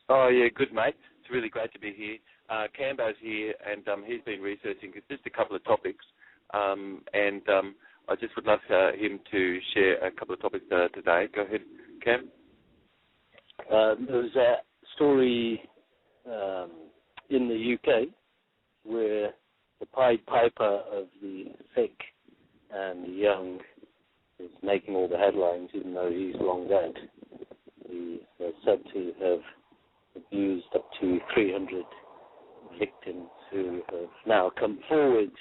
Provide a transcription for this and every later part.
Oh, yeah, good, mate. It's really great to be here. Cambo's here, and he's been researching just a couple of topics, and I just would love him to share a couple of topics today. Go ahead, Cam. There was a story in the UK where the Pied Piper of the sick and the young is making all the headlines, even though he's long dead. He is said to have abused up to 300 victims who have now come forward.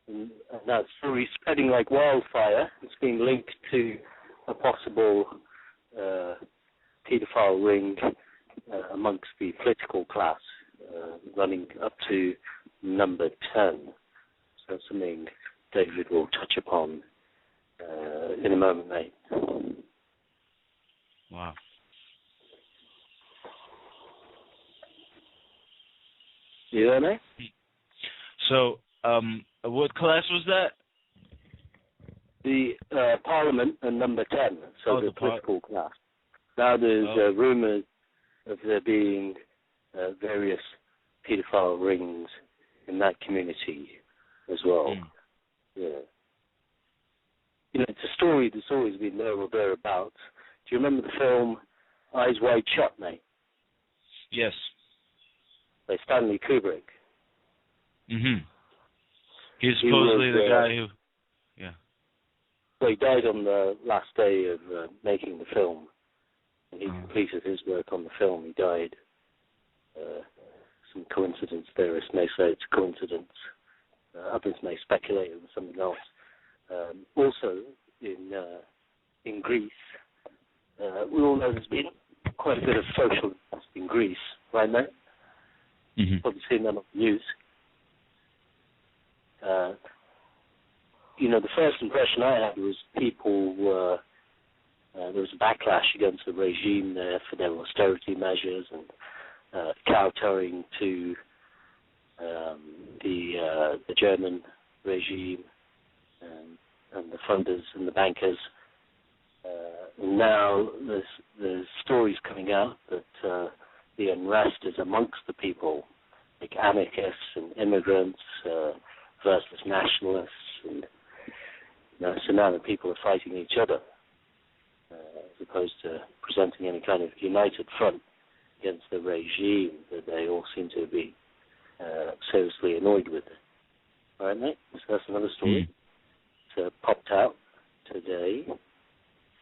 And that story is spreading like wildfire. It's being linked to a possible paedophile ring amongst the political class, running up to number 10. So that's something David will touch upon in a moment, mate. Wow. You there, mate? So, what class was that? The Parliament and number 10, so the political class. Now there's rumours of there being various paedophile rings in that community as well. Yeah. You know, it's a story that's always been there or thereabouts. Do you remember the film Eyes Wide Shut, mate? Yes. By Stanley Kubrick. Mm-hmm. He's supposedly the guy who... Yeah. Well, he died on the last day of making the film. And he completed his work on the film. He died. Some coincidence. Theorists may say it's a coincidence. Others may speculate it was something else. Also, in Greece, we all know there's been quite a bit of social unrest in Greece, right, mate? Mm-hmm. Probably seen that on the news. You know, the first impression I had was people were, there was a backlash against the regime there for their austerity measures and kowtowing to the German regime and the funders and the bankers. Now there's stories coming out that the unrest is amongst the people, like anarchists and immigrants versus nationalists, and so now the people are fighting each other as opposed to presenting any kind of united front against the regime that they all seem to be seriously annoyed with. All right, mate? So that's another story. It's popped out today.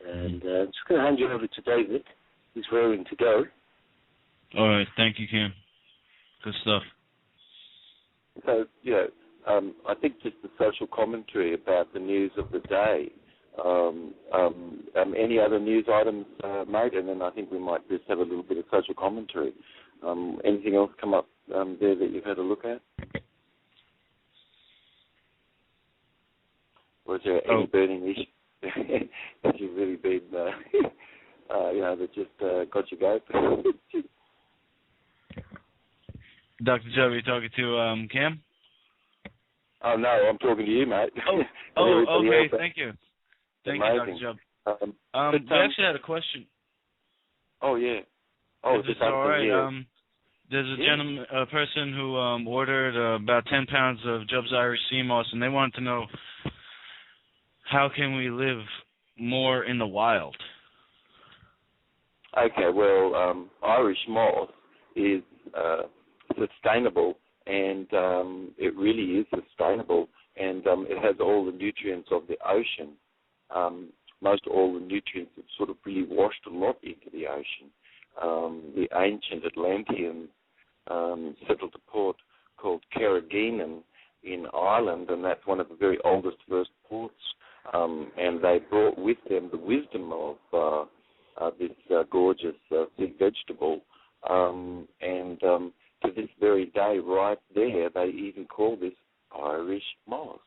And I'm just going to hand you over to David, who's raring to go. All right. Thank you, Cam. Good stuff. So, I think just the social commentary about the news of the day. Any other news items, mate? And then I think we might just have a little bit of social commentary. Anything else come up there that you've had a look at? Or is there any burning issue that you've really been, that just got you go? Dr. Chubb, are you talking to Cam? Oh, no, I'm talking to you, mate. Okay, thank you. Thank you, Dr. Chubb. We actually had a question. Oh, yeah. Is this all right? There's a person who ordered about 10 pounds of Jubb's Irish sea moss, and they wanted to know, how can we live more in the wild? Okay, well, Irish moss is sustainable, and it really is sustainable, and it has all the nutrients of the ocean. Most all the nutrients have sort of really washed a lot into the ocean. The ancient Atlanteans settled a port called Carrageenan in Ireland, and that's one of the very oldest first ports. And they brought with them the wisdom of this gorgeous sea vegetable. And to this very day, right there, they even call this Irish moss.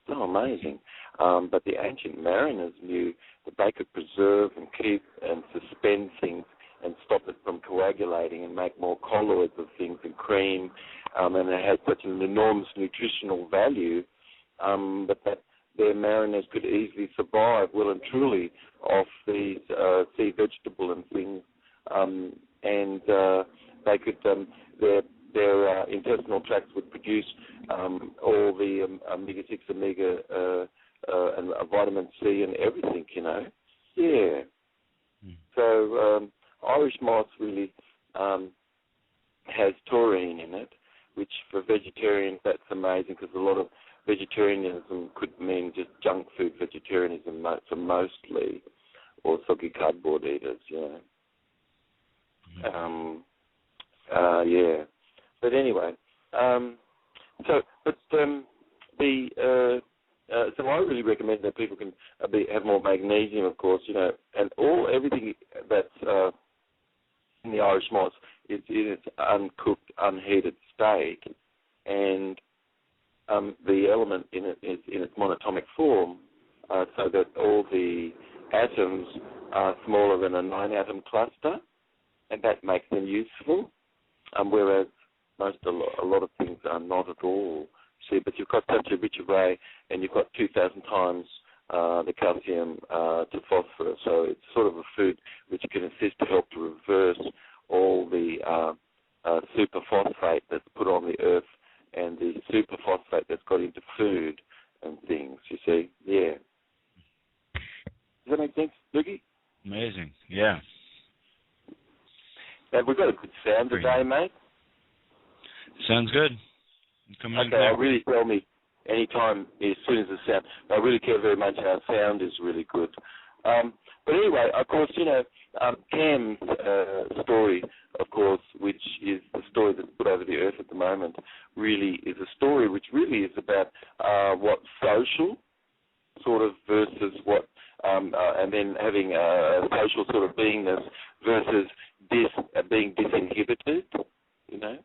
So amazing. But the ancient mariners knew that they could preserve and keep and suspend things and stop it from coagulating and make more colloids of things and cream. And it had such an enormous nutritional value, but that their mariners could easily survive well and truly off these sea vegetable and things. And they could their intestinal tracts would produce all the omega-6, omega and vitamin C and everything, you know. Yeah. So Irish moss really has taurine in it, which for vegetarians that's amazing, because a lot of vegetarianism could mean just junk food vegetarianism for mostly, or soggy cardboard eaters, yeah. Yeah. But anyway, so I really recommend that people can have more magnesium, of course, you know, and everything that's in the Irish moss is in its uncooked, unheated state, and the element in it is in its monatomic form, so that all the atoms are smaller than a 9-atom cluster, and that makes them useful, whereas a lot of things are not at all. See, but you've got such a rich array, and you've got 2,000 times the calcium to phosphorus, so it's sort of a food which can assist to help to reverse all the superphosphate that's put on the earth and the superphosphate that's got into food and things, you see. Yeah. Does that make sense, Lukey? Amazing, yeah. Have we got a good sound today, mate? Sounds good. Okay, really tell me anytime as soon as the sound. I really care very much. Our sound is really good. But anyway, of course, you know, Cam's story, of course, which is the story that's put over the earth at the moment, really is a story which really is about what social sort of versus what, and then having a social sort of beingness versus being disinhibited, you know.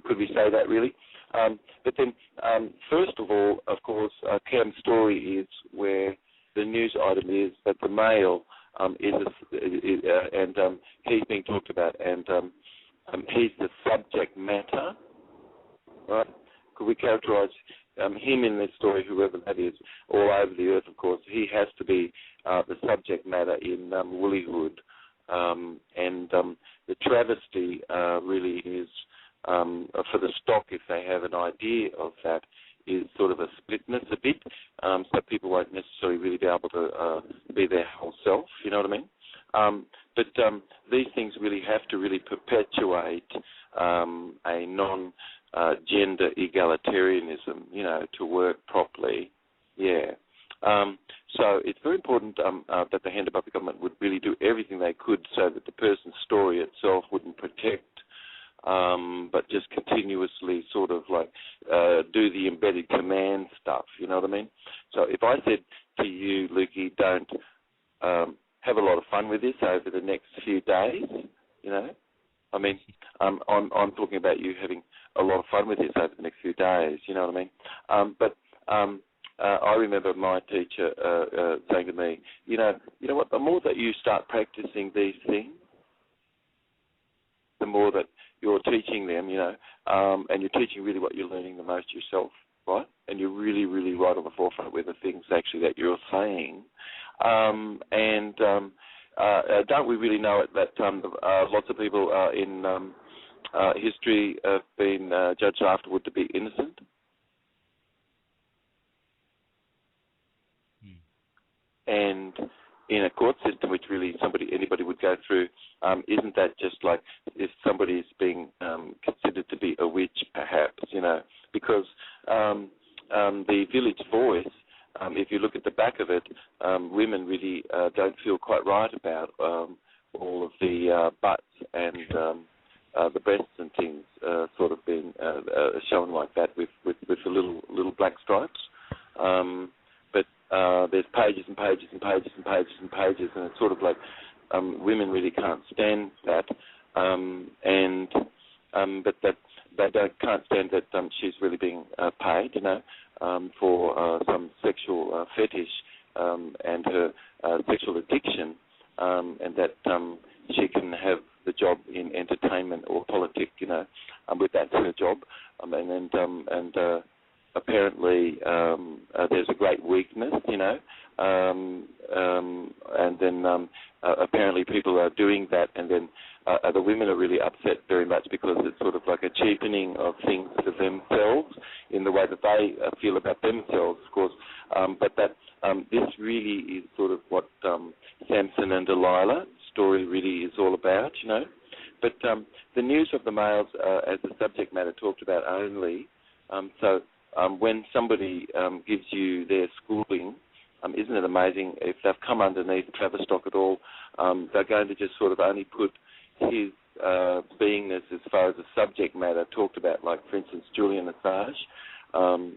Could we say that, really? But then, first of all, of course, Cam's story is where the news item is that the male he's being talked about, and he's the subject matter, right? Could we characterize him in this story, whoever that is, all over the earth, of course? He has to be the subject matter in woollyhood, and the travesty really is, for the stock, if they have an idea of that, is sort of a splitness a bit, so people won't necessarily really be able to be their whole self, you know what I mean? But these things really have to really perpetuate a non-gender egalitarianism, you know, to work properly, yeah. So it's very important that the Hand of Puppet Government would really do everything they could so that the person's story itself wouldn't protect, but just continuously sort of like do the embedded command stuff, you know what I mean? So if I said to you, Lukey, don't have a lot of fun with this over the next few days, you know, I mean, I'm talking about you having a lot of fun with this over the next few days, you know what I mean? But I remember my teacher saying to me, you know what, the more that you start practicing these things, the more that you're teaching them, you know, and you're teaching really what you're learning the most yourself, right? And you're really, really right on the forefront with the things actually that you're saying. Don't we really know it that lots of people in history have been judged afterward to be innocent? And in a court system, which really anybody would go through, isn't that just like if somebody is being considered to be a witch, perhaps, you know? Because the Village Voice, if you look at the back of it, women really don't feel quite right about all of the butts and the breasts and things sort of being shown like that with the little black stripes. But there's pages and pages and pages and pages and pages, and it's sort of like women really can't stand that, but that they can't stand that she's really being paid, you know, for some sexual fetish and her sexual addiction, and that she can have the job in entertainment or politics, you know, with that's her job, apparently there's a great weakness, and then apparently people are doing that, and then the women are really upset very much because it's sort of like a cheapening of things for themselves in the way that they feel about themselves, of course. But that this really is sort of what Samson and Delilah story really is all about, But the news of the males as the subject matter talked about only. When somebody gives you their schooling, isn't it amazing if they've come underneath Tavistock at all, they're going to just sort of only put his beingness as far as the subject matter talked about, like, for instance, Julian Assange. All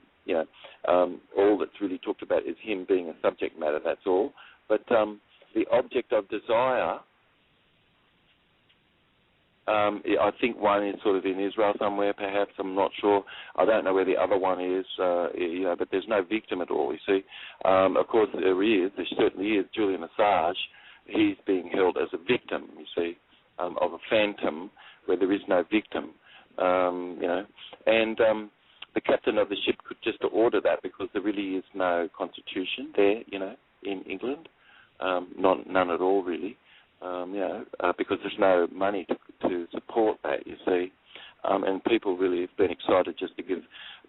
that's really talked about is him being a subject matter, that's all. But the object of desire, I think one is sort of in Israel somewhere, perhaps. I'm not sure. I don't know where the other one is, but there's no victim at all, you see. Of course, there certainly is. Julian Assange, he's being held as a victim, you see, of a phantom where there is no victim, And the captain of the ship could just order that because there really is no constitution there, in England. None at all, really. Because there's no money to support that, you see. And people really have been excited just to give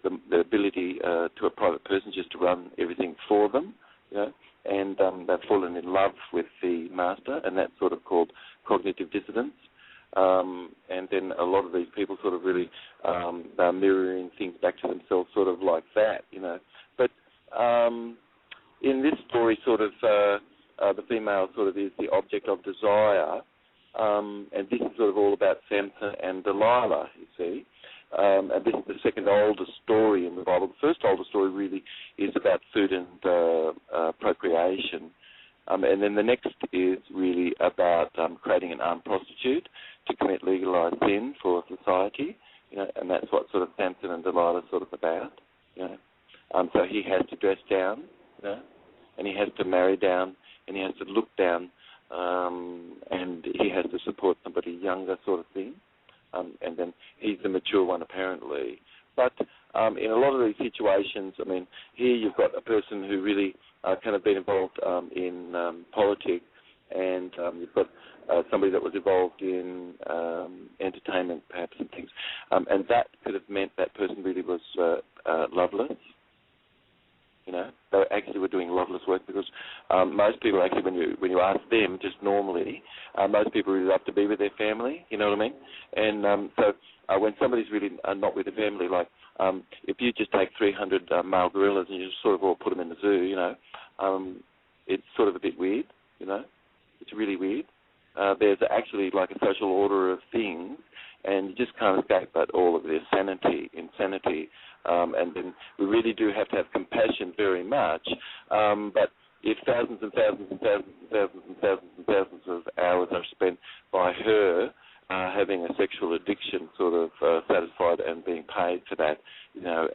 the ability to a private person just to run everything for them, and they've fallen in love with the master, and that's sort of called cognitive dissonance. And then a lot of these people sort of really are mirroring things back to themselves sort of like that, But in this story, sort of, the female sort of is the object of desire, and this is sort of all about Samson and Delilah, you see. And this is the second oldest story in the Bible. The first oldest story really is about food and procreation. And then the next is really about creating an armed prostitute to commit legalized sin for society, and that's what sort of Samson and Delilah is sort of about, So he has to dress down, and he has to marry down, and he has to look down, and he has to support somebody younger sort of thing, and then he's the mature one apparently. But in a lot of these situations, I mean, here you've got a person who really kind of been involved in politics, and you've got somebody that was involved in entertainment, perhaps, and things, and that could have meant that person really was loveless. They actually were doing loveless work because most people actually, when you ask them, just normally, most people really love to be with their family. You know what I mean? And so when somebody's really not with their family, like if you just take 300 male gorillas and you just sort of all put them in the zoo, it's sort of a bit weird. It's really weird. There's actually like a social order of things, and you just can't escape but all of their insanity. And then we really do have to have compassion very much. But if thousands and thousands and thousands and thousands and thousands and thousands of hours are spent by her having a sexual addiction sort of satisfied and being paid for that,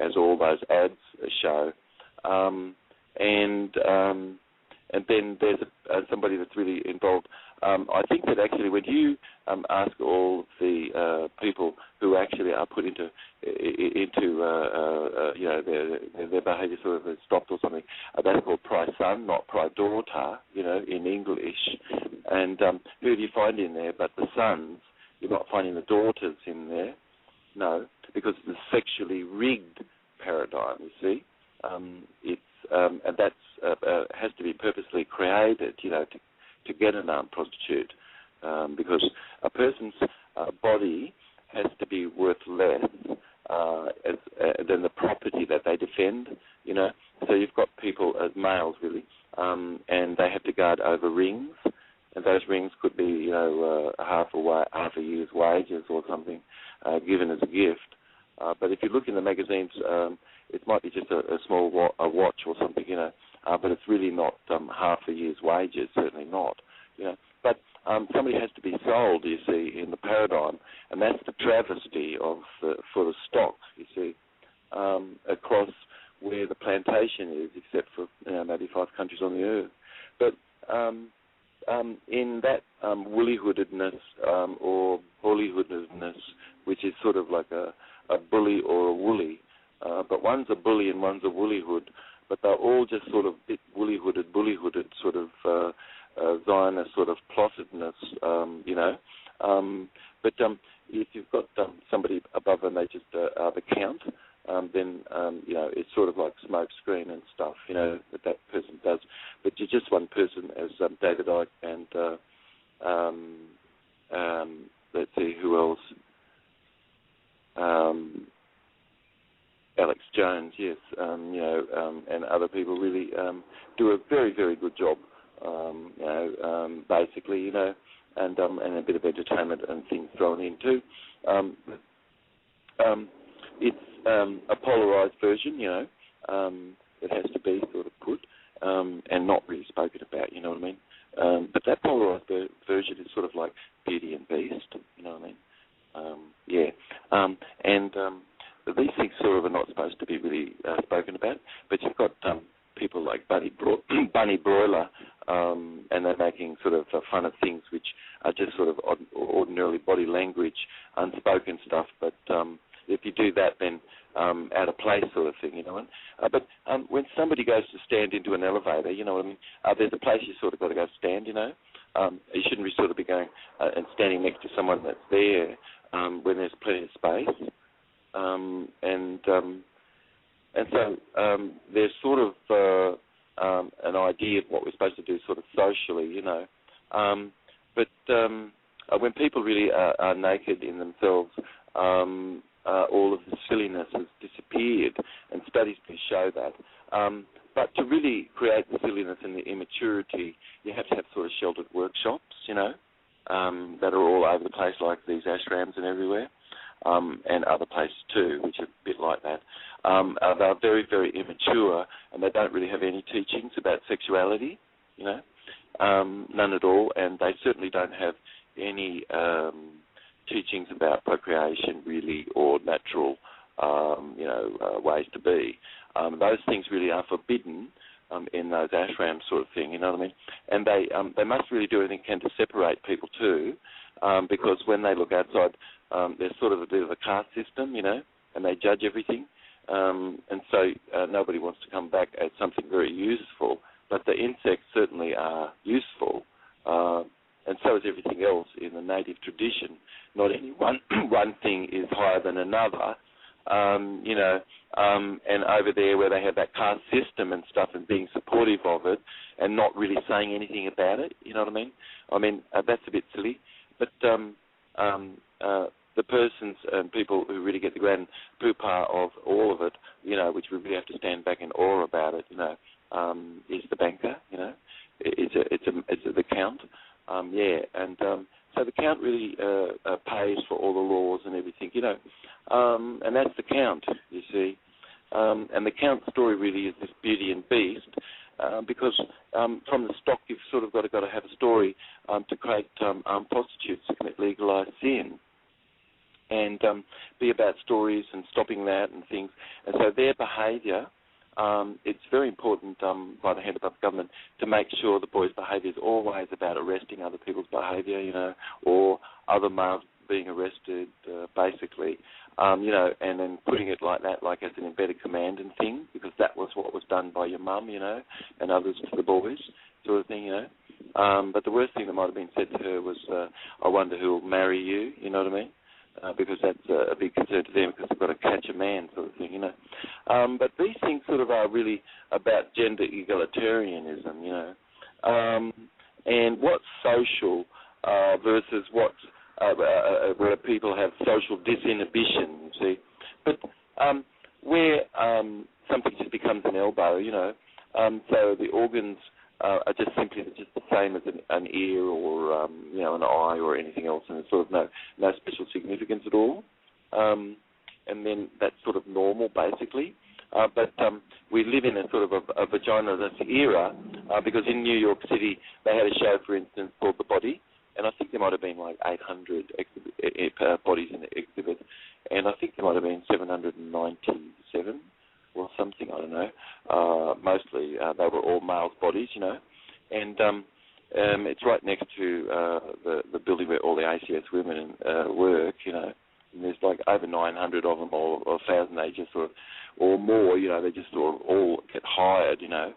as all those ads show, and then there's somebody that's really involved. I think that actually when you ask all the people who actually are put into their behaviour sort of stopped or something, that's called pry son, not pry daughter, in English. And who do you find in there but the sons? You're not finding the daughters in there. No, because it's a sexually rigged paradigm, you see. And that's has to be purposely created, to get an armed prostitute, because a person's body has to be worth less than the property that they defend, So you've got people as males, really, and they have to guard over rings, and those rings could be, half a year's wages or something, given as a gift. But if you look in the magazines, it might be just a small watch or something, but it's really not half a year's wages, certainly not, But somebody has to be sold, you see, in the paradigm, and that's the travesty for the stock, you see, across where the plantation is, except for maybe 5 countries on the earth. But in that woollyhoodedness or bullyhoodedness, which is sort of like a bully or a woolly, but one's a bully and one's a woollyhood, but they're all just sort of bit woollyhooded sort of Zionist sort of plotedness, you know. But if you've got somebody above and they just are the count, then, you know, it's sort of like smoke screen and stuff, you know, that person does. But you're just one person, as David Icke and, let's see, who else? Alex Jones, yes, you know, and other people really do a very, very good job, you know, basically, you know, and a bit of entertainment and things thrown in too. It's a polarised version, you know. It has to be sort of put and not really spoken about, you know what I mean? But that polarised version is sort of like Beauty and Beast, you know what I mean? Yeah. And these things sort of are not supposed to be really spoken about, but you've got people like Bunny Broiler, and they're making sort of fun of things which are just sort of ordinarily body language, unspoken stuff, but if you do that, then out of place sort of thing, you know. But when somebody goes to stand into an elevator, you know what I mean, there's a place you sort of got to go stand, you know. You shouldn't be sort of be going and standing next to someone that's there when there's plenty of space. And so there's sort of an idea of what we're supposed to do sort of socially, you know. But when people really are naked in themselves, all of the silliness has disappeared, and studies do show that. But to really create the silliness and the immaturity, you have to have sort of sheltered workshops, you know, that are all over the place, like these ashrams and everywhere. And other places too, which are a bit like that. They're very, very immature, and they don't really have any teachings about sexuality, you know, none at all, and they certainly don't have any teachings about procreation, really, or natural, you know, ways to be. Those things really are forbidden in those ashrams sort of thing, you know what I mean? And they must really do everything they can to separate people too, because when they look outside, there's sort of a bit of a caste system, you know, and they judge everything. And so nobody wants to come back as something very useful, but the insects certainly are useful, and so is everything else in the native tradition. Not any one thing is higher than another, you know, and over there where they have that caste system and stuff and being supportive of it and not really saying anything about it, you know what I mean? I mean, that's a bit silly, but the persons and people who really get the grand poopah of all of it, you know, which we really have to stand back in awe about it, you know, is the banker, you know, it's the count, yeah, and so the count really pays for all the laws and everything, you know, and that's the count, you see, and the count story really is this Beauty and Beast, because from the stock you've sort of got to have a story to create prostitutes to commit legalised sin. And be about stories and stopping that and things. And so their behaviour, it's very important by the head of government to make sure the boys' behaviour is always about arresting other people's behaviour, you know, or other males being arrested, basically, you know, and then putting it like that, like as an embedded command and thing, because that was what was done by your mum, you know, and others to the boys, sort of thing, you know. But the worst thing that might have been said to her was, I wonder who will marry you, you know what I mean? Because that's a big concern to them, because they've got to catch a man, sort of thing, you know. But these things sort of are really about gender egalitarianism, you know, and what's social versus what's where people have social disinhibition, you see. But where something just becomes an elbow, you know, so the organs are just simply just the same as an ear or, you know, an eye or anything else, and there's sort of no special significance at all. And then that's sort of normal, basically. But we live in a sort of a vaginalist era, because in New York City they had a show, for instance, called The Body, and I think there might have been like 800 bodies in the exhibit, and I think there might have been 797 or something, I don't know. Mostly they were all males' bodies, you know, and it's right next to the building where all the ACS women work, you know, and there's like over 900 of them, or 1,000. They just sort of, or more, they just sort of all get hired, and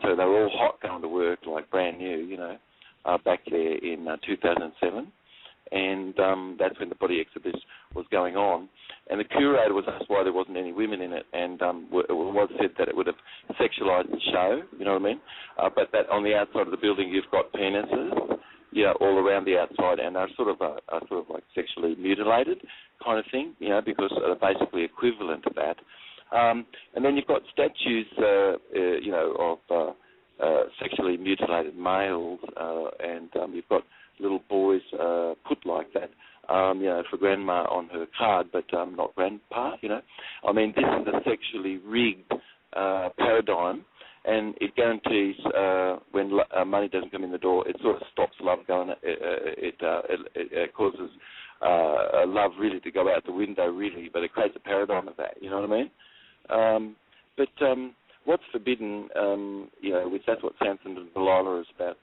so they were all hot going to work, like brand new, back there in 2007. And that's when the body exhibit was going on. And the curator was asked why there wasn't any women in it, and it was said that it would have sexualised the show, you know what I mean? But that on the outside of the building you've got penises, all around the outside, and they're sort of like sexually mutilated kind of thing, because they're basically equivalent to that. And then you've got statues, of sexually mutilated males, and you've got little boys put like that, for grandma on her card, but not grandpa, I mean, this is a sexually rigged paradigm, and it guarantees when money doesn't come in the door, it sort of stops love going. It causes love really to go out the window, really, but it creates a paradigm of that, you know what I mean? But what's forbidden, which that's what Samson and Delilah is about,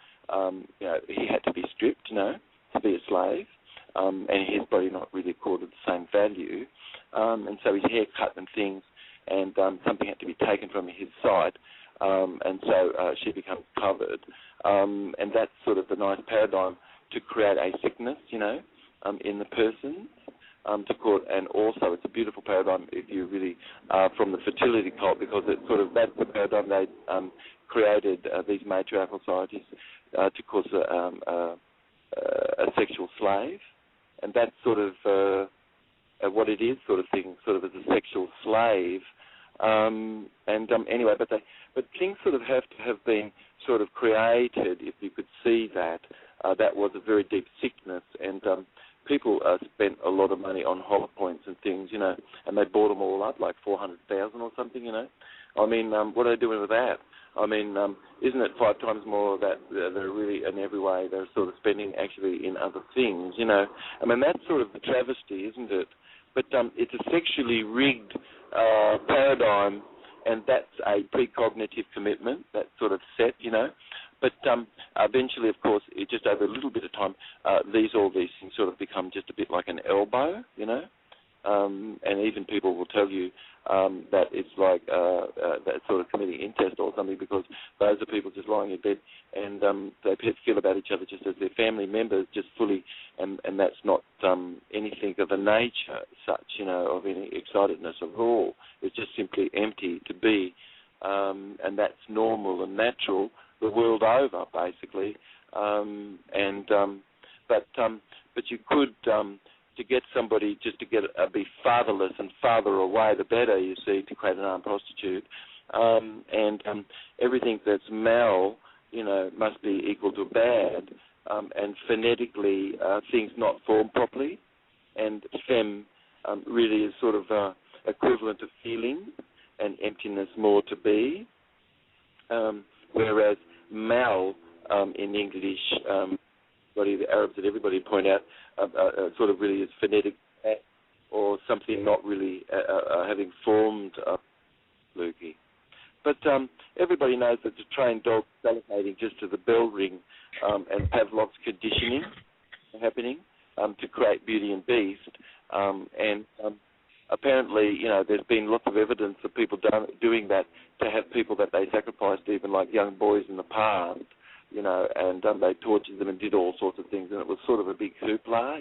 he had to be stripped, to be a slave, and his body not really accorded the same value, and so his hair cut and things, and something had to be taken from his side, and so she becomes covered, and that's sort of the nice paradigm to create a sickness, in the person, to call it, and also it's a beautiful paradigm if you really from the fertility cult, because it's sort of that's the paradigm they created these matriarchal societies to cause a sexual slave, and that's sort of what it is, sort of thing, sort of as a sexual slave. Anyway, but things sort of have to have been sort of created, if you could see that. That was a very deep sickness, and people spent a lot of money on hollow points and things, and they bought them all up, like 400,000 or something, I mean, what are they doing with that? I mean, isn't it 5 times more that they're really, in every way, they're sort of spending actually in other things, I mean, that's sort of the travesty, isn't it? But it's a sexually rigged paradigm, and that's a precognitive commitment, that's sort of set, But eventually, of course, just over a little bit of time, all these things sort of become just a bit like an elbow, and even people will tell you that it's like that sort of committing incest or something, because those are people just lying in bed and they feel about each other just as their family members, just fully, and that's not anything of a nature such, of any excitedness at all. It's just simply empty to be, and that's normal and natural the world over, basically. But you could. To get somebody just to be fatherless and father away, the better, you see, to create an armed prostitute. And everything that's mal, must be equal to bad, and phonetically things not formed properly. And fem really is sort of equivalent to feeling, and emptiness more to be. Whereas mal in English, the Arabs and everybody point out, sort of really is phonetic, or something not really having formed Lukey. But everybody knows that the trained dog salivating just to the bell ring, and Pavlov's conditioning happening to create Beauty and Beast. And apparently, there's been lots of evidence of people doing that to have people that they sacrificed, even like young boys in the past. And they tortured them and did all sorts of things, and it was sort of a big hoopla,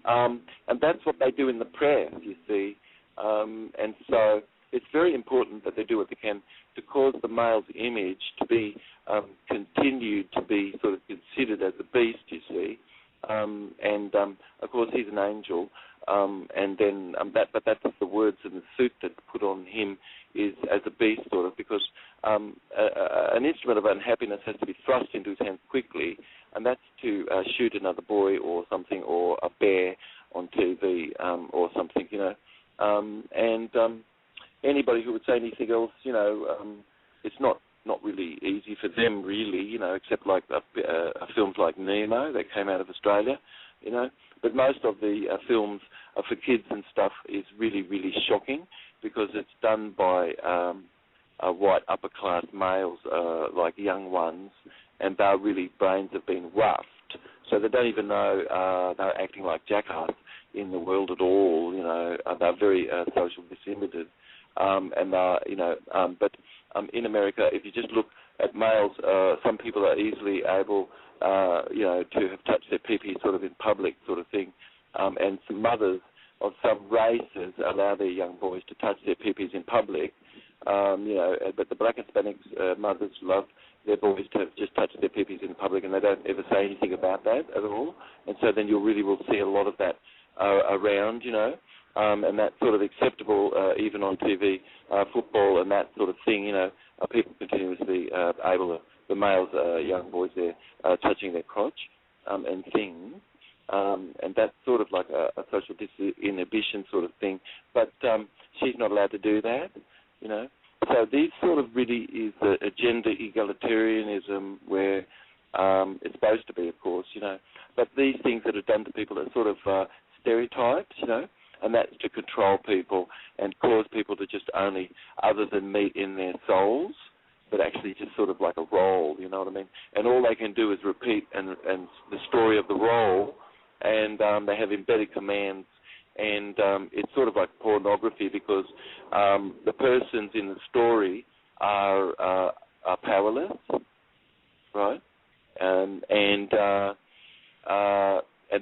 and that's what they do in the press, you see. And so it's very important that they do what they can to cause the male's image to be continued to be sort of considered as a beast, you see. And of course he's an angel, and then but that's the words in the suit that put on him is as a beast, sort of, because an instrument of unhappiness has to be thrust into his hand quickly, and that's to shoot another boy or something, or a bear on TV or something, and anybody who would say anything else, it's not really easy for them, really, except like films like Nemo that came out of Australia, but most of the films for kids and stuff is really, really shocking, because it's done by white upper-class males, like young ones, and their really brains have been roughed, so they don't even know they're acting like jackass in the world world at all. They're very social disinhibited, but in America, if you just look at males, some people are easily able, to have touched their pee-pee sort of in public, sort of thing, and some mothers of some races allow their young boys to touch their pee-pees in public, but the black Hispanic mothers love their boys to have just touch their pee-pees in public, and they don't ever say anything about that at all. And so then you really will see a lot of that around, and that's sort of acceptable even on TV, football and that sort of thing, people continuously the males, young boys there, touching their crotch and things. And that's sort of like a social disinhibition sort of thing. But she's not allowed to do that, So these sort of really is a gender egalitarianism where it's supposed to be, of course, But these things that are done to people are sort of stereotypes, and that's to control people and cause people to just only other than meet in their souls, but actually just sort of like a role, you know what I mean? And all they can do is repeat and the story of the role, and they have embedded commands, and it's sort of like pornography because the persons in the story are powerless, right? And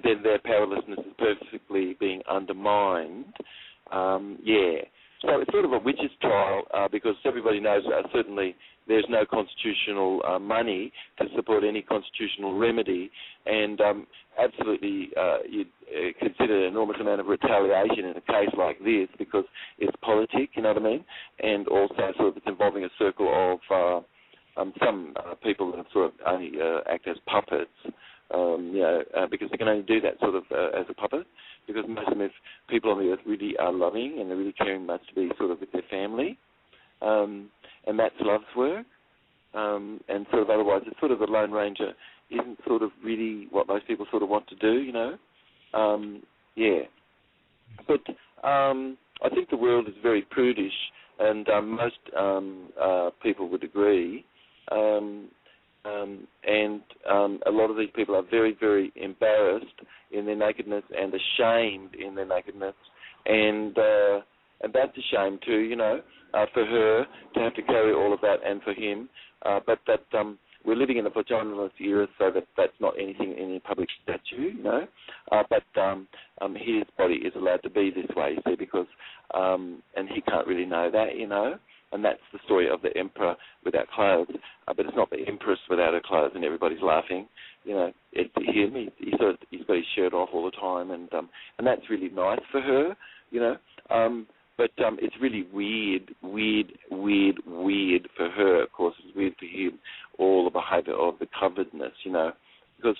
then their powerlessness is perfectly being undermined. So it's sort of a witch's trial because everybody knows certainly there's no constitutional money to support any constitutional remedy, and absolutely you'd consider an enormous amount of retaliation in a case like this because it's politic, you know what I mean? And also sort of it's involving a circle of some people that sort of only act as puppets, because they can only do that sort of as a puppet, because most of them, if people on the earth really are loving and they're really caring much to be sort of with their family, and that's love's work, and sort of otherwise it's sort of the Lone Ranger isn't sort of really what most people sort of want to do, But I think the world is very prudish, and most people would agree, and a lot of these people are very, very embarrassed in their nakedness and ashamed in their nakedness, and that's a shame too, for her to have to carry all of that, and for him, but that we're living in a vaginalist era, so that's not anything in any public statue, but his body is allowed to be this way, you see, because, and he can't really know that, and that's the story of the emperor without clothes, but it's not the empress without her clothes, and everybody's laughing, It's him, he's got his shirt off all the time, and that's really nice for her, but it's really weird for her. Of course, it's weird for him, all the behaviour of the coveredness, because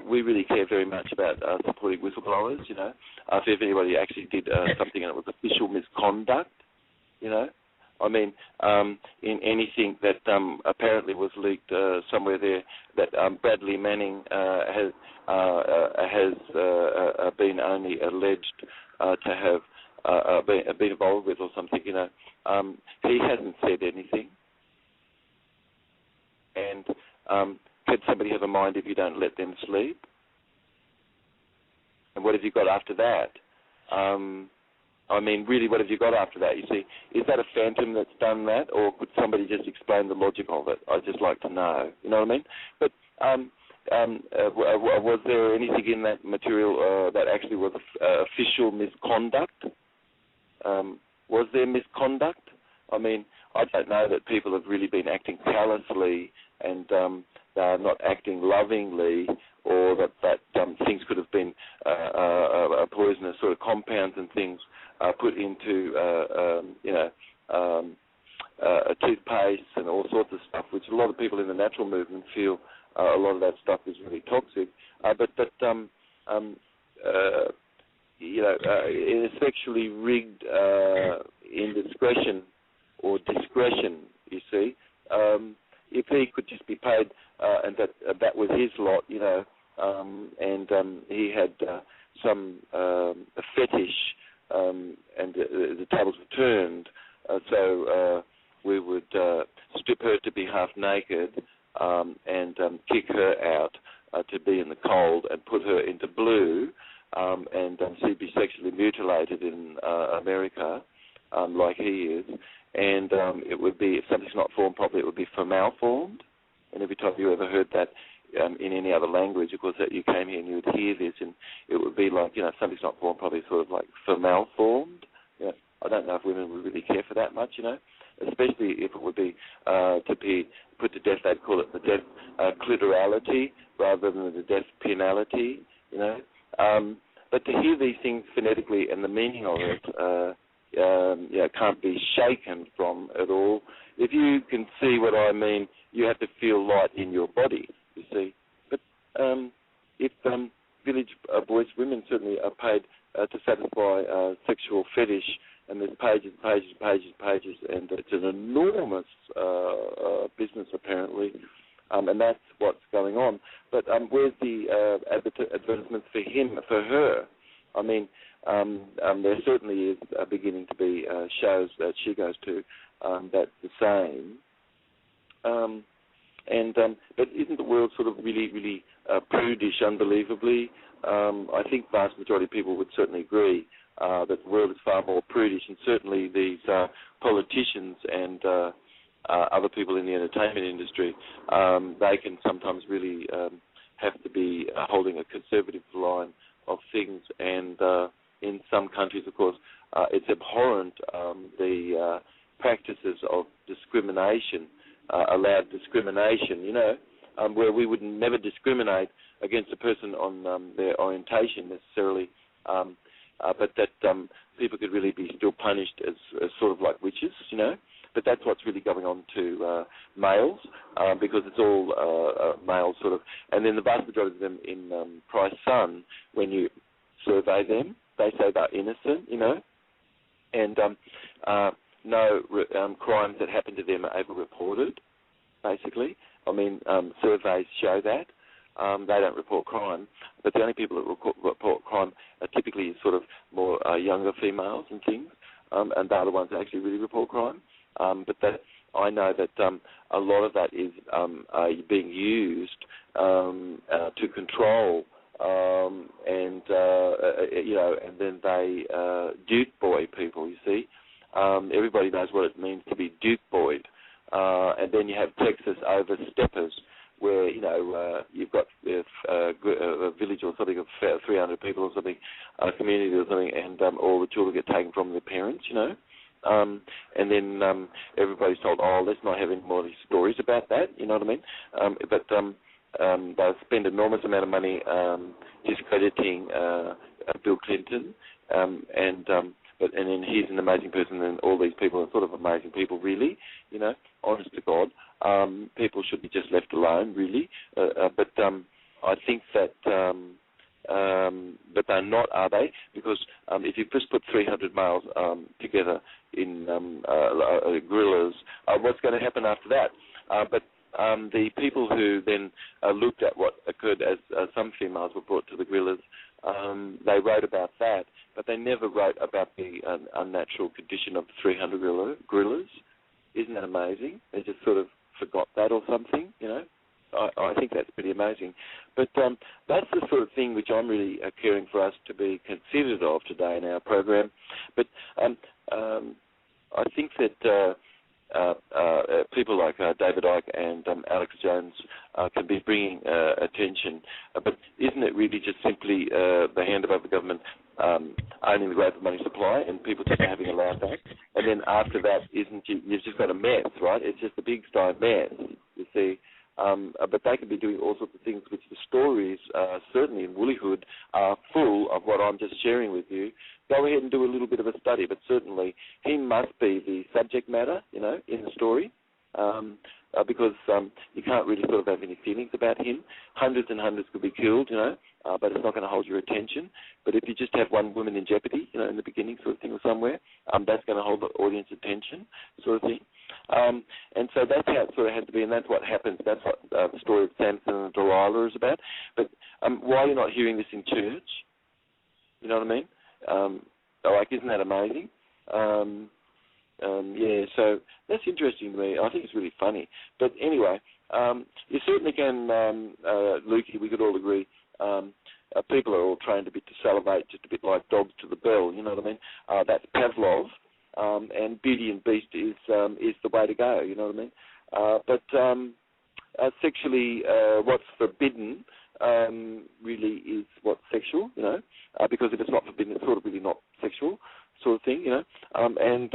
we really care very much about supporting whistleblowers, if anybody actually did something and it was official misconduct, I mean, in anything that apparently was leaked somewhere there, that Bradley Manning has been only alleged to have been involved with or something, he hasn't said anything. And can somebody have a mind if you don't let them sleep? And what have you got after that? I mean, really, what have you got after that? You see, is that a phantom that's done that, or could somebody just explain the logic of it? I'd just like to know. You know what I mean? But was there anything in that material that actually was official misconduct? Was there misconduct? I mean, I don't know that people have really been acting callously and they're not acting lovingly, or that things could have been poisonous sort of compounds and things put into, a toothpaste and all sorts of stuff, which a lot of people in the natural movement feel a lot of that stuff is really toxic. In a sexually rigged indiscretion or discretion, you see, if he could just be paid and that was his lot, and he had some fetish, and the tables were turned, so we would strip her to be half naked and kick her out to be in the cold and put her into blue, and and she'd be sexually mutilated in America, like he is, and it would be, if something's not formed properly, it would be formalformed. And every time you ever heard that in any other language, of course, that you came here and you would hear this, and it would be like, if something's not formed properly, sort of like formalformed. I don't know if women would really care for that much, especially if it would be to be put to death. They'd call it the death clitorality rather than the death penality, But to hear these things phonetically and the meaning of it can't be shaken from at all. If you can see what I mean, you have to feel light in your body, you see. But if village boys, women certainly are paid to satisfy sexual fetish, and there's pages, and it's an enormous business apparently, and that's what's going on. But where's the advertisements for him, for her? I mean, there certainly is beginning to be shows that she goes to that's the same. But isn't the world sort of really, really prudish, unbelievably? I think vast majority of people would certainly agree that the world is far more prudish, and certainly these politicians and other people in the entertainment industry, they can sometimes really have to be holding a conservative line of things, and in some countries, of course, it's abhorrent, the practices of discrimination, allowed discrimination, where we would never discriminate against a person on their orientation necessarily, but that people could really be still punished as sort of like witches, But that's what's really going on to males, because it's all males sort of. And then the vast majority of them in Christ's Son, when you survey them, they say they're innocent, and no crimes that happen to them are ever reported, basically. I mean, surveys show that. They don't report crime, but the only people that report crime are typically sort of more younger females and things, and they're the ones that actually really report crime. But that I know that a lot of that is being used to control, and then they duke boy people. You see, everybody knows what it means to be duke boyed, and then you have Texas oversteppers, where you've got a village or something of 300 people or something, a community or something, and all the children get taken from their parents, and then everybody's told, let's not have any more of these stories about that, you know what I mean? But they'll spend an enormous amount of money discrediting Bill Clinton, and then he's an amazing person, and all these people are sort of amazing people, really, honest to God. People should be just left alone, really. But I think that, but they're not, are they? Because if you just put 300 males together in gorillas, what's going to happen after that? But the people who then looked at what occurred as some females were brought to the gorillas, they wrote about that, but they never wrote about the unnatural condition of the 300 gorillas. Isn't that amazing? They just sort of forgot that or something, I think that's pretty amazing. But that's the sort of thing which I'm really caring for us to be considered of today in our program. But I think that people like David Icke and Alex Jones can be bringing attention. But isn't it really just simply the hand above the government owning the growth of money supply and people just having a laugh at? And then after that, you've just got a mess, right? It's just a big style mess, you see. But they can be doing all sorts of things which the stories, certainly in Woollyhood, are full of what I'm just sharing with you. Go ahead and do a little bit of a study, but certainly he must be the subject matter, in the story, because you can't really sort of have any feelings about him. Hundreds and hundreds could be killed, but it's not going to hold your attention. But if you just have one woman in jeopardy, in the beginning sort of thing or somewhere, that's going to hold the audience attention sort of thing. And so that's how it sort of has to be, and that's what happens. That's what the story of Samson and Delilah is about. But why you're not hearing this in church, you know what I mean? Isn't that amazing? So that's interesting to me. I think it's really funny. But anyway, you certainly can, Lukey, we could all agree, people are all trained a bit to salivate, just a bit like dogs to the bell. You know what I mean? That's Pavlov, and Beauty and Beast is the way to go. You know what I mean? But sexually, what's forbidden really is what's sexual. You know, because if it's not forbidden, it's sort of really not sexual, sort of thing. You know, and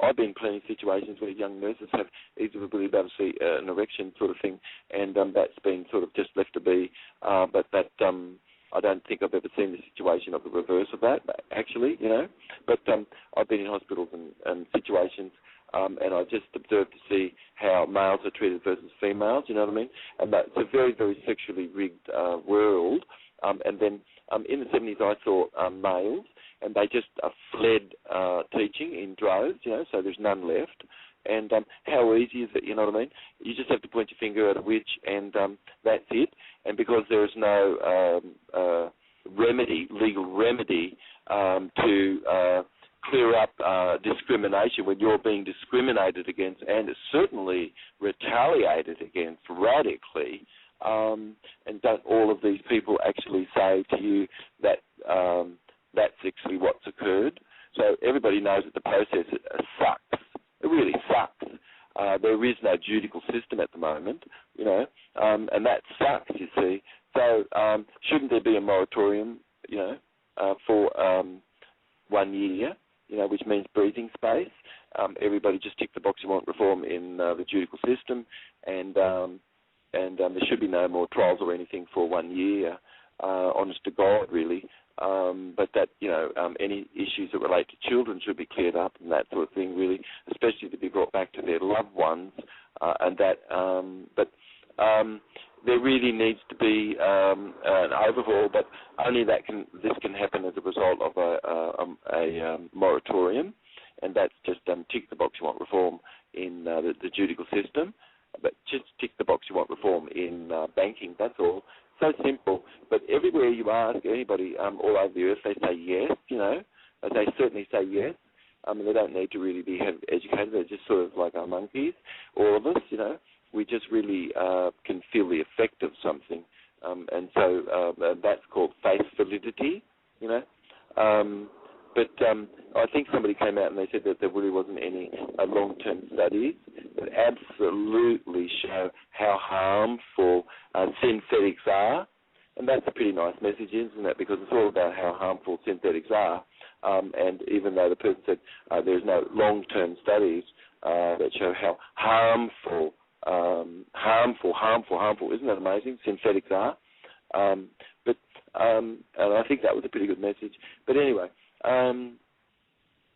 I've been in plenty of situations where young nurses have easily been able to see an erection sort of thing, and that's been sort of just left to be. But that I don't think I've ever seen the situation of the reverse of that, actually, you know. But I've been in hospitals and situations, and I just observed to see how males are treated versus females, you know what I mean? And that's a very, very sexually rigged world. And then in the 70s I saw males, and they just fled teaching in droves, you know, so there's none left. And how easy is it, you know what I mean? You just have to point your finger at a witch, and that's it. And because there is no legal remedy to clear up discrimination when you're being discriminated against and certainly retaliated against radically, and don't all of these people actually say to you that that's actually what's occurred? So everybody knows that the process sucks. It really sucks. There is no judicial system at the moment, you know, and that sucks, you see. So shouldn't there be a moratorium, you know, for 1 year, you know, which means breathing space? Everybody just tick the box you want reform in the judicial system, and there should be no more trials or anything for 1 year, honest to God, really. But that, you know, any issues that relate to children should be cleared up and that sort of thing, really, especially to be brought back to their loved ones, and that. But there really needs to be an overhaul, but only this can happen as a result of a moratorium, and that's just tick the box you want reform in the judicial system, but just tick the box you want reform in banking. That's all. So simple, but everywhere you ask anybody all over the earth, they say yes, you know. They certainly say yes. They don't need to really be educated. They're just sort of like our monkeys, all of us, you know. We just really can feel the effect of something. And so that's called faith validity, you know. But I think somebody came out and they said that there really wasn't any long-term studies that absolutely show how harmful synthetics are. And that's a pretty nice message, isn't it? Because it's all about how harmful synthetics are. And even though the person said there's no long-term studies that show how harmful, isn't that amazing, synthetics are? And I think that was a pretty good message. But anyway,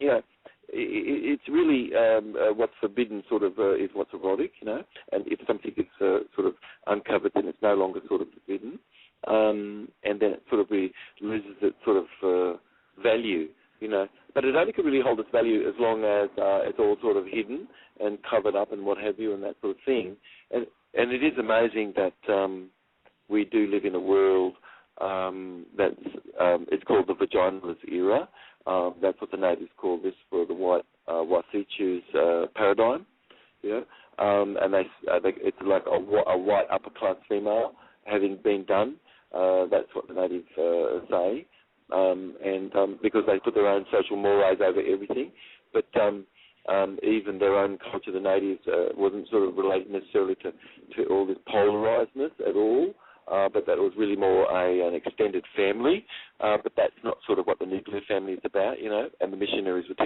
you know, it's really what's forbidden sort of is what's erotic, you know, and if something is sort of uncovered, then it's no longer sort of forbidden, and then it sort of really loses its sort of value, you know. But it only can really hold its value as long as it's all sort of hidden and covered up and what have you and that sort of thing. And it is amazing that we do live in a world that's it's called the vaginalist era. That's what the natives call this for the white Wasitu's paradigm, you know. And it's like a white upper class female having been done. That's what the natives say, and because they put their own social mores over everything, but even their own culture, the natives, wasn't sort of related necessarily to all this polarizedness at all. But that was really more an extended family. But that's not sort of what the nuclear family is about, you know. And the missionaries were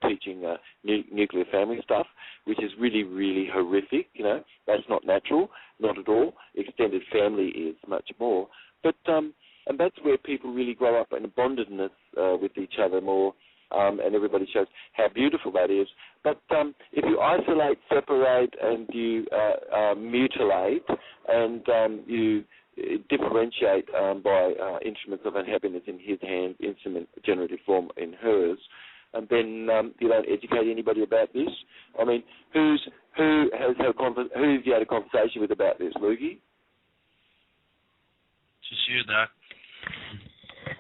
teaching nuclear family stuff, which is really, really horrific, you know. That's not natural, not at all. Extended family is much more. But and that's where people really grow up in a bondedness with each other more. And everybody shows how beautiful that is. But if you isolate, separate, and you mutilate, and you differentiate by instruments of unhappiness in his hand, instrument generative form in hers, and then you don't educate anybody about this. I mean, who have you had a conversation with about this, Lukey? Just you, Doc.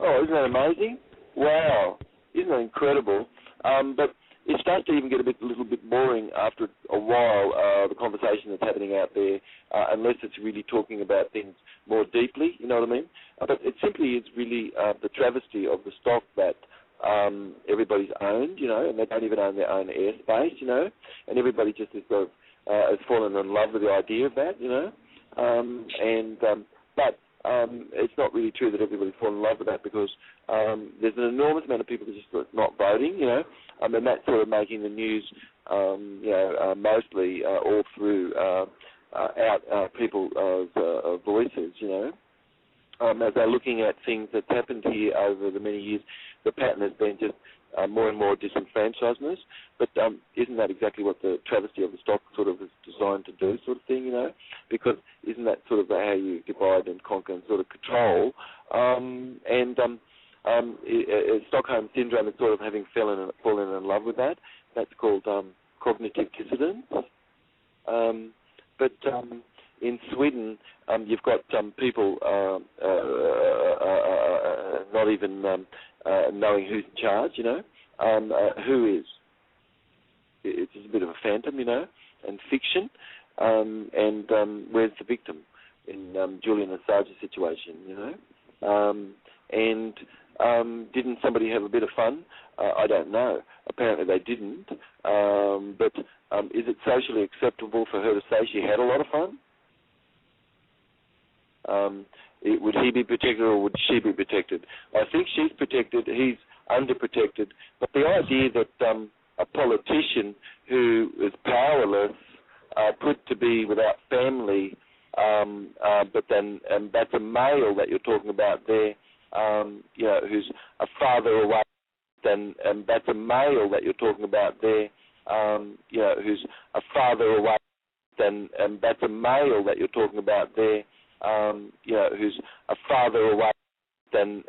Oh, isn't that amazing? Wow. Isn't that incredible? But it starts to even get a little bit boring after a while, the conversation that's happening out there, unless it's really talking about things more deeply, you know what I mean? But it simply is really the travesty of the stock that everybody's owned, you know, and they don't even own their own airspace, you know, and everybody just is sort of has fallen in love with the idea of that, you know, but it's not really true that everybody's fallen in love with that, because there's an enormous amount of people that are just not voting, you know, and that's sort of making the news, you know, mostly all through out people's voices, you know. As they're looking at things that's happened here over the many years, the pattern has been just more and more disenfranchisement. But isn't that exactly what the travesty of the stock sort of is designed to do, sort of thing, you know? Because isn't that sort of how you divide and conquer and sort of control? Stockholm syndrome is sort of having fallen in love with that. That's called cognitive dissonance. But in Sweden, you've got people not even knowing who's in charge, you know. Who is? It's just a bit of a phantom, you know, and fiction. And where's the victim in Julian Assange's situation, you know? Didn't somebody have a bit of fun? I don't know. Apparently they didn't. But is it socially acceptable for her to say she had a lot of fun? Would he be protected or would she be protected? I think she's protected, he's underprotected. But the idea that a politician who is powerless, put to be without family, but then that's a male that you're talking about there, you know, who's a father away, then that's a male that you're talking about there, you know, who's a father away, then that's a male that you're talking about there, you know, who's a father away, then